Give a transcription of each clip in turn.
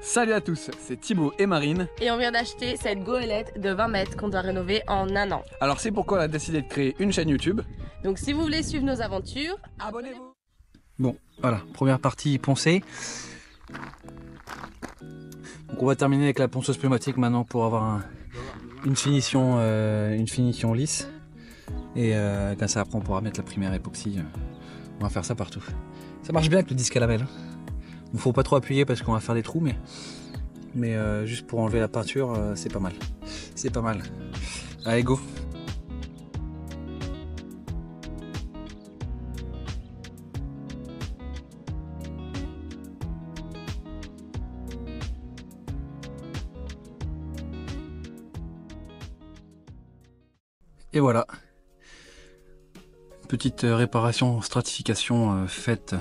Salut à tous, c'est Thibaut et Marine. Et on vient d'acheter cette goélette de 20 mètres qu'on doit rénover en un an. Alors c'est pourquoi on a décidé de créer une chaîne YouTube. Donc si vous voulez suivre nos aventures, Abonnez-vous. Bon, voilà, première partie poncée. Donc on va terminer avec la ponceuse pneumatique maintenant pour avoir une finition lisse. Et comme ça après on pourra mettre la primaire époxy. On va faire ça partout. Ça marche bien avec le disque à lamelle. Il ne faut pas trop appuyer parce qu'on va faire des trous, mais juste pour enlever la peinture, c'est pas mal. C'est pas mal. Allez, go! Et voilà. Petite réparation, stratification faite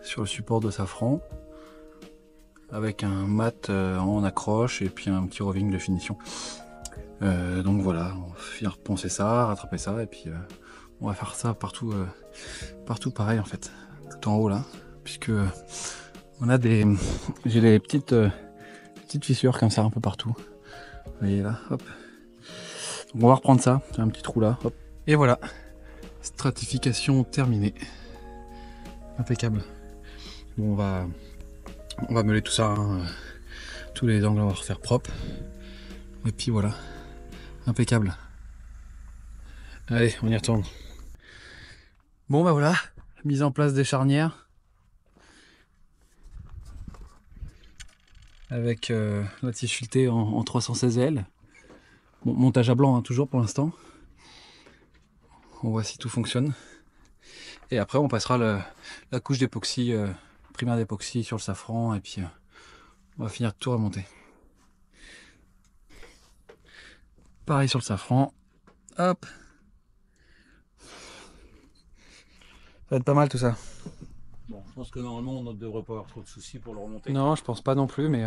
sur le support de safran avec un mat en accroche et puis un petit roving de finition. Donc voilà, on va finir poncer ça, rattraper ça et puis on va faire ça partout, partout pareil en fait, tout en haut là, puisque on a j'ai des petites fissures comme ça un peu partout. Vous voyez là, hop. Donc on va reprendre ça, c'est un petit trou là, hop. Et voilà, stratification terminée, impeccable. Bon, on va meuler tout ça, hein. Tous les angles on va refaire propre. Et puis voilà, impeccable. Allez, on y retourne. Bon bah voilà, mise en place des charnières. Avec la tige filetée en 316L. Bon, montage à blanc hein, toujours pour l'instant. On voit si tout fonctionne. Et après on passera la couche d'époxy. Primaire d'époxy sur le safran et puis on va finir de tout remonter. Pareil sur le safran. Hop. Ça va être pas mal tout ça. Bon, je pense que normalement on ne devrait pas avoir trop de soucis pour le remonter. Non, je pense pas non plus, mais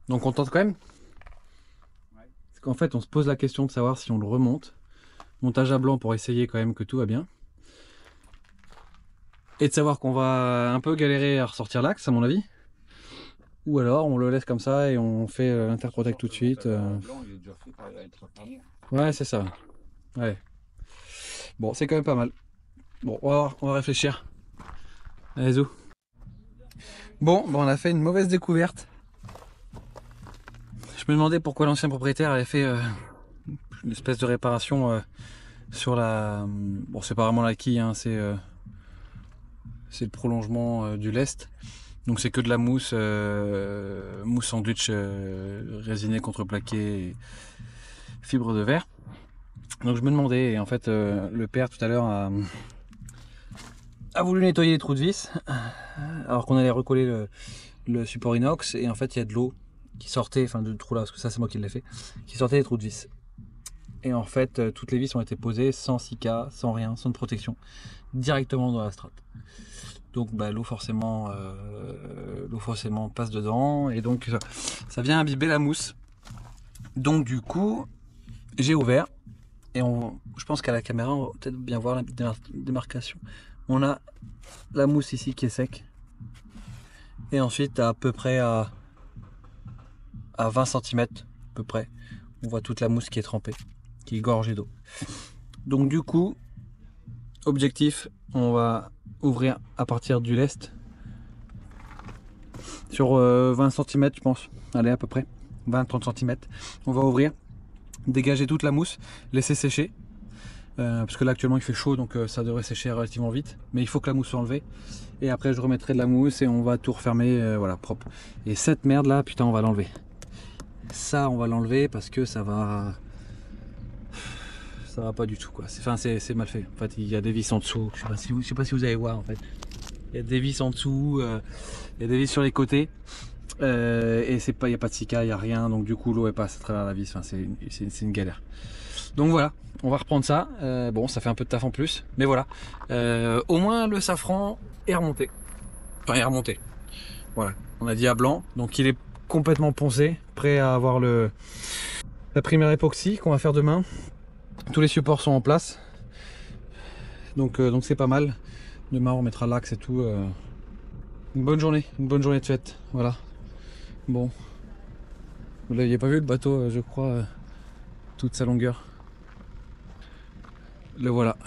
donc on tente quand même. Ouais. Parce qu'en fait on se pose la question de savoir si on le remonte. Montage à blanc pour essayer quand même que tout va bien. Et de savoir qu'on va un peu galérer à ressortir l'axe à mon avis. Ou alors on le laisse comme ça et on fait l'interprotect tout de suite. Ouais c'est ça. Ouais. Bon c'est quand même pas mal. Bon on va réfléchir. Allez zou. Bon on a fait une mauvaise découverte. Je me demandais pourquoi l'ancien propriétaire avait fait une espèce de réparation sur la... Bon c'est pas vraiment la quille hein, c'est le prolongement du lest. Donc c'est que de la mousse, mousse sandwich résinée contreplaqué et fibre de verre. Donc je me demandais, et en fait le père tout à l'heure a voulu nettoyer les trous de vis, alors qu'on allait recoller le support inox, et en fait il y a de l'eau qui sortait, enfin du trou là, parce que ça c'est moi qui l'ai fait, qui sortait des trous de vis. Et en fait toutes les vis ont été posées sans sika, sans rien, sans de protection, directement dans la strate. Donc bah, l'eau forcément passe dedans et donc ça vient imbiber la mousse. Donc du coup j'ai ouvert et je pense qu'à la caméra on va peut-être bien voir la démarcation. On a la mousse ici qui est sec et ensuite à peu près à 20 cm à peu près on voit toute la mousse qui est trempée, qui est gorgée d'eau. Donc du coup objectif, on va ouvrir à partir du lest sur 20 cm je pense, allez à peu près 20-30 cm. On va ouvrir, dégager toute la mousse, laisser sécher parce que là actuellement il fait chaud donc ça devrait sécher relativement vite, mais il faut que la mousse soit enlevée et après je remettrai de la mousse et on va tout refermer voilà propre. Et cette merde là putain on va l'enlever, ça on va l'enlever parce que ça va pas du tout quoi. Enfin c'est mal fait. En fait il y a des vis en dessous. Je sais pas si vous allez voir en fait. Il y a des vis en dessous, il y a des vis sur les côtés. Et il n'y a pas de sika, il n'y a rien. Donc du coup l'eau passe à travers la vis. Enfin, c'est une galère. Donc voilà, on va reprendre ça. Bon ça fait un peu de taf en plus. Mais voilà. Au moins le safran est remonté. Enfin il est remonté. Voilà. On a dit à blanc. Donc il est complètement poncé. Prêt à avoir la primaire époxy qu'on va faire demain. Tous les supports sont en place, donc c'est pas mal. Demain on mettra l'axe et tout une bonne journée de fête, voilà. Bon, vous l'aviez pas vu le bateau, je crois, toute sa longueur. Le voilà.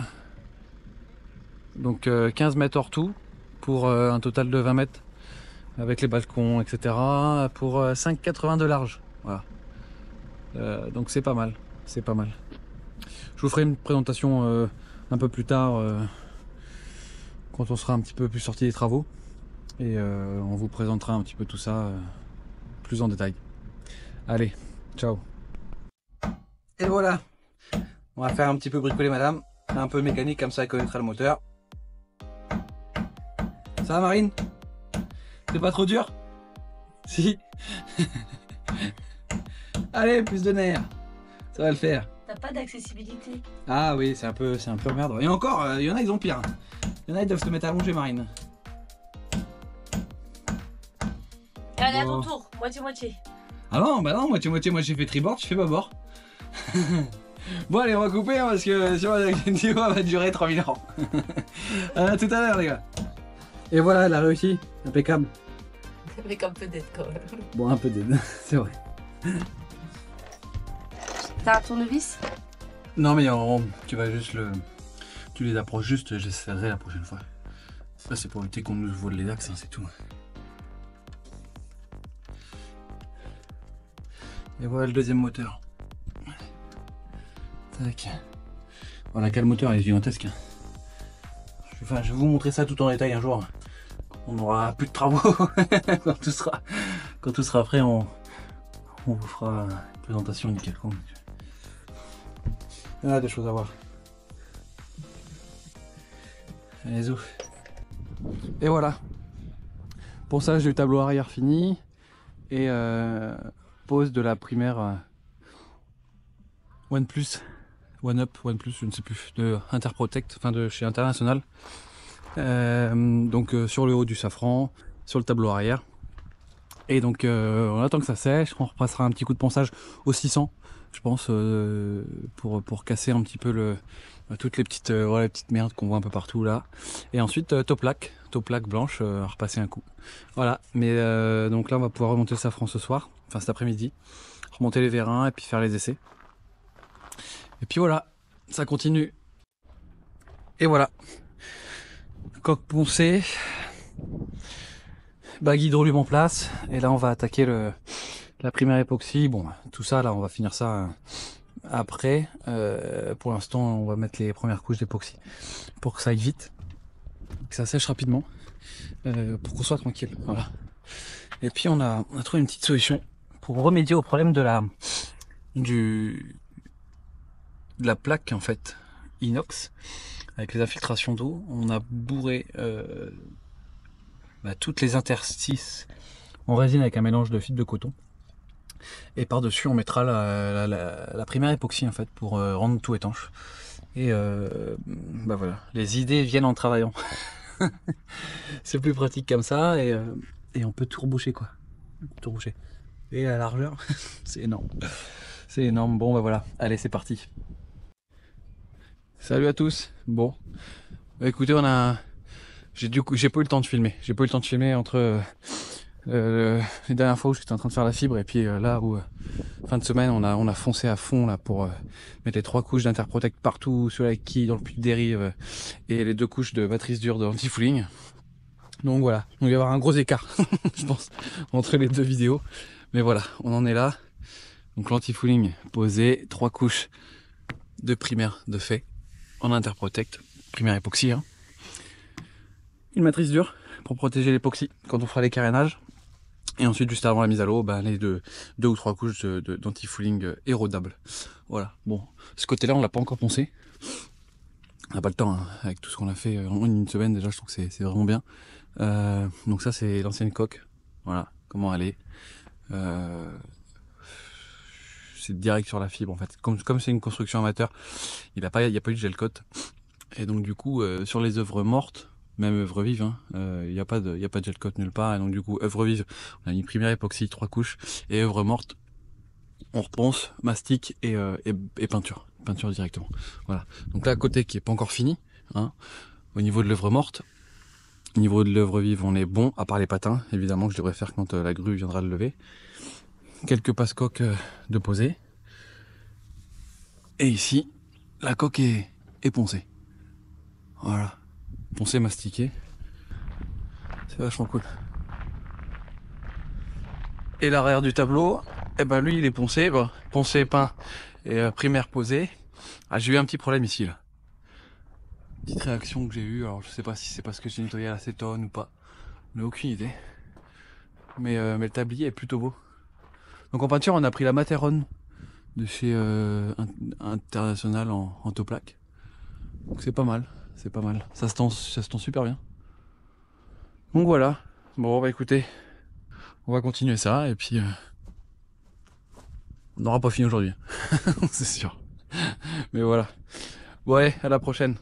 Donc 15 mètres hors tout, pour un total de 20 mètres, avec les balcons, etc. Pour 5,80 de large, voilà. Donc c'est pas mal, c'est pas mal. Je vous ferai une présentation un peu plus tard, quand on sera un petit peu plus sorti des travaux. Et on vous présentera un petit peu tout ça plus en détail. Allez, ciao. Et voilà, on va faire un petit peu bricoler madame, un peu mécanique, comme ça elle connaîtra le moteur. Ça va Marine? C'est pas trop dur? Si. Allez, plus de nerfs, ça va le faire. T'as pas d'accessibilité. Ah oui, c'est un peu merde. Et encore, il y en a, ils ont pire. Il y en a, ils doivent se mettre à allonger Marine. Allez, à ton Oh. tour, moitié-moitié. Ah non, bah non, moitié-moitié, moi j'ai fait tribord, tu fais bâbord. Bon allez, on va couper hein, parce que sinon la vidéo va durer 3000 ans. À tout à l'heure les gars. Et voilà, elle a réussi, impeccable. Avec un peu d'aide quand même. Bon, un peu d'aide, c'est vrai. T'as un tournevis? Non mais tu vas juste tu les approches juste, j'essaierai la prochaine fois. Ça c'est pour éviter qu'on nous vole les axes, hein, c'est tout. Et voilà le deuxième moteur. Tac. Voilà quel moteur, il est gigantesque. Enfin, je vais vous montrer ça tout en détail un jour. On n'aura plus de travaux. quand tout sera prêt, on vous fera une présentation nickel. Il y a des choses à voir. Allez, zou. Et voilà. Ponçage du tableau arrière fini. Et pose de la primaire OnePlus, OneUp, OnePlus, je ne sais plus, de Interprotect, enfin de chez International. Donc sur le haut du safran, sur le tableau arrière. Et donc on attend que ça sèche, on repassera un petit coup de ponçage au 600, je pense, pour casser un petit peu toutes les petites, voilà, les petites merdes qu'on voit un peu partout là. Et ensuite top laque blanche, à repasser un coup. Voilà, mais donc là on va pouvoir remonter le safran ce soir, enfin cet après-midi, remonter les vérins et puis faire les essais. Et puis voilà, ça continue. Et voilà, coque poncée, bague hydrolume en place, et là on va attaquer la primaire époxy. Bon, tout ça là on va finir ça après. Pour l'instant on va mettre les premières couches d'époxy pour que ça aille vite, que ça sèche rapidement, pour qu'on soit tranquille. Voilà. Et puis on a trouvé une petite solution pour remédier au problème de la plaque en fait inox avec les infiltrations d'eau. On a bourré toutes les interstices en résine avec un mélange de fibre de coton, et par dessus on mettra la primaire époxy en fait pour rendre tout étanche. Et voilà, les idées viennent en travaillant. C'est plus pratique comme ça, et on peut tout reboucher quoi, tout reboucher. Et la largeur, c'est énorme. C'est énorme. Bon bah voilà, allez c'est parti. Salut à tous. Bon, écoutez, j'ai pas eu le temps de filmer. J'ai pas eu le temps de filmer entre les dernières fois où j'étais en train de faire la fibre et puis là où fin de semaine on a foncé à fond là pour mettre les 3 couches d'Interprotect partout sur la quille, dans le puits de dérive, et les 2 couches de matrice dure de anti-fouling. Donc voilà, donc il va y avoir un gros écart je pense entre les 2 vidéos, mais voilà, on en est là. Donc l'anti-fouling posé, 3 couches de primaire de fait en Interprotect, primaire époxy, hein. Une matrice dure pour protéger l'époxy quand on fera les carénages, et ensuite juste avant la mise à l'eau, les 2 ou 3 couches d'anti-fouling érodables. Voilà, bon, ce côté là on l'a pas encore poncé, on n'a pas le temps hein, avec tout ce qu'on a fait en une semaine déjà. Je trouve que c'est vraiment bien. Donc ça c'est l'ancienne coque, voilà comment elle est. C'est direct sur la fibre en fait, comme c'est une construction amateur, il n'y a pas eu de gel coat, et donc du coup sur les œuvres mortes, même œuvres vives, il n'y a pas de gel coat nulle part, et donc du coup œuvres vives on a mis primaire époxy 3 couches, et œuvres mortes on reponce, mastic et peinture directement. Voilà, donc là à côté qui est pas encore fini, hein, au niveau de l'œuvre morte, Niveau de l'œuvre vive, on est bon, à part les patins, évidemment, que je devrais faire quand la grue viendra le lever. Quelques passe-coques de poser. Et ici, la coque est poncée. Voilà. Poncée, mastiquée. C'est vachement cool. Et l'arrière du tableau, eh ben lui il est poncé, bon, poncé, peint et primaire posé. Ah, j'ai eu un petit problème ici là. Petite réaction que j'ai eue, alors je sais pas si c'est parce que j'ai nettoyé à l'acétone ou pas. On n'a aucune idée. Mais le tablier est plutôt beau. Donc en peinture on a pris la Materone de chez International en Tauplaque. Donc c'est pas mal, c'est pas mal. Ça se tend super bien. Donc voilà. Bon bah écoutez, on va continuer ça et puis on n'aura pas fini aujourd'hui. C'est sûr. Mais voilà. Ouais, à la prochaine.